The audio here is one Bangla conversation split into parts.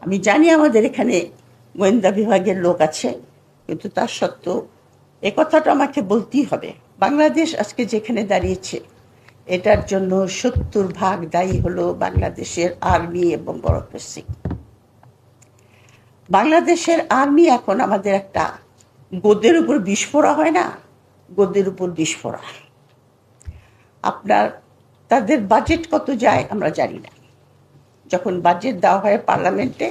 আমি জানি আমাদের এখানে গোয়েন্দা বিভাগের লোক আছে, কিন্তু তার সত্ত্বেও এ কথাটা আমাকে বলতেই হবে। বাংলাদেশ আজকে যেখানে দাঁড়িয়েছে এটার জন্য 70% দায়ী হলো বাংলাদেশের আর্মি এবং বরফের সিং। বাংলাদেশের আর্মি এখন আমাদের একটা গদ্যের উপর বিস্ফোরা হয় না, গদ্যের উপর বিস্ফোরা। আপনার তাদের বাজেট কত যায় আমরা জানি না। যখন বাজেট দেওয়া হয় পার্লামেন্টে,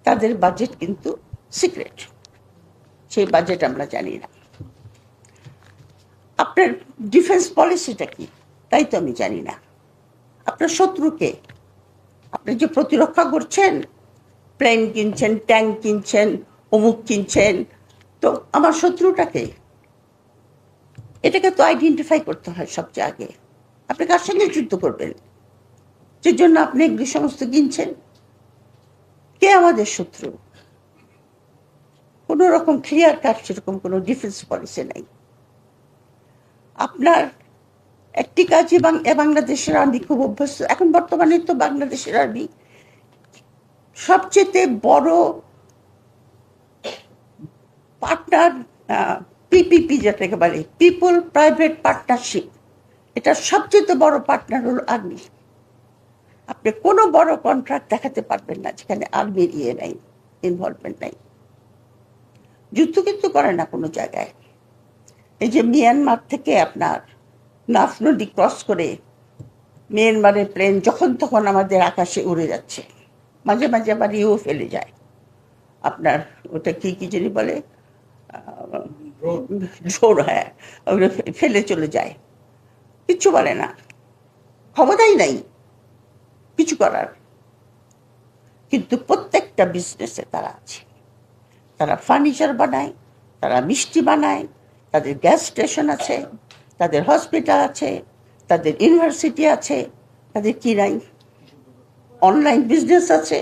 তাদের বাজেট কিন্তু সিক্রেট, সেই বাজেট আমরা জানি না। আপনার ডিফেন্স পলিসিটা কি তাই তো আমি জানি না। আপনার শত্রুকে আপনি যে প্রতিরক্ষা করছেন, প্লেন কিনছেন, ট্যাঙ্ক কিনছেন, অমুক কিনছেন, তো আমার শত্রুটাকে এটাকে তো আইডেন্টিফাই করতে হয় সবচেয়ে আগে। আপনি কার সঙ্গে যুদ্ধ করবেন, যে জন্য আপনি এগুলি সমস্ত কিনছেন? কে আমাদের শত্রু? কোনো রকম ক্লিয়ার কাট সেরকম কোনো ডিফেন্স পলিসি নাই। আপনার একটি কাজে বাংলাদেশের আর্মি খুব অভ্যস্ত। এখন বর্তমানে তো বাংলাদেশের আর্মি সবচেয়ে বড় পার্টনার, পিপিপি যেটাকে বলে, পিপল প্রাইভেট পার্টনারশিপ, এটা সবচেয়ে বড় পার্টনার হলো আর্মি। আপনি কোনো বড় কন্ট্রাক্ট দেখাতে পারবেন না যেখানে আর্মির নাই, ইনভলভমেন্ট নাই। যুদ্ধ কিন্তু করে না কোনো জায়গায়। এই যে মিয়ানমার থেকে আপনার নাফ নদী ক্রস করে মিয়ানমারের প্লেন যখন তখন আমাদের আকাশে উড়ে যাচ্ছে, মাঝে মাঝে আবার ইও ফেলে যায়। আপনার ওটা কি কি জানি বলে, ঝোর, হ্যাঁ, ওগুলো ফেলে চলে যায়, কিচ্ছু বলে না, ক্ষমতাই নাই কিছু করার। কিন্তু প্রত্যেকটা বিজনেসে তারা আছে। তারা ফার্নিচার বানায়, তারা মিষ্টি বানায়, তাদের গ্যাস স্টেশন আছে, তাদের হসপিটাল আছে, তাদের ইউনিভার্সিটি আছে, তাদের কি নাই, অনলাইন বিজনেস আছে।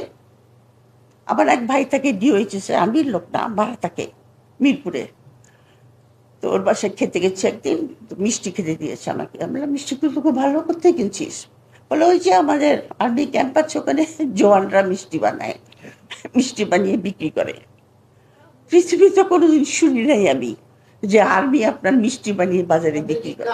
আবার এক ভাই থাকে ডিওএইচএস, আমির লোক না, ভাড়া থাকে মিরপুরে। তো ওর বাসায় খেতে গেছে একদিন, তো মিষ্টি খেতে দিয়েছে আমাকে। আমরা মিষ্টি কিন্তু খুব ভালো করতে কিনছিস? বলে ওই যে আমাদের আর্মি ক্যাম্প আছে ওখানে জওয়ানরা মিষ্টি বানায়, মিষ্টি বানিয়ে বিক্রি করে। পৃথিবীতে কোনোদিন শুনি নাই আমি যে আর্মি আপনার মিষ্টি বানিয়ে বাজারে বিক্রি করে।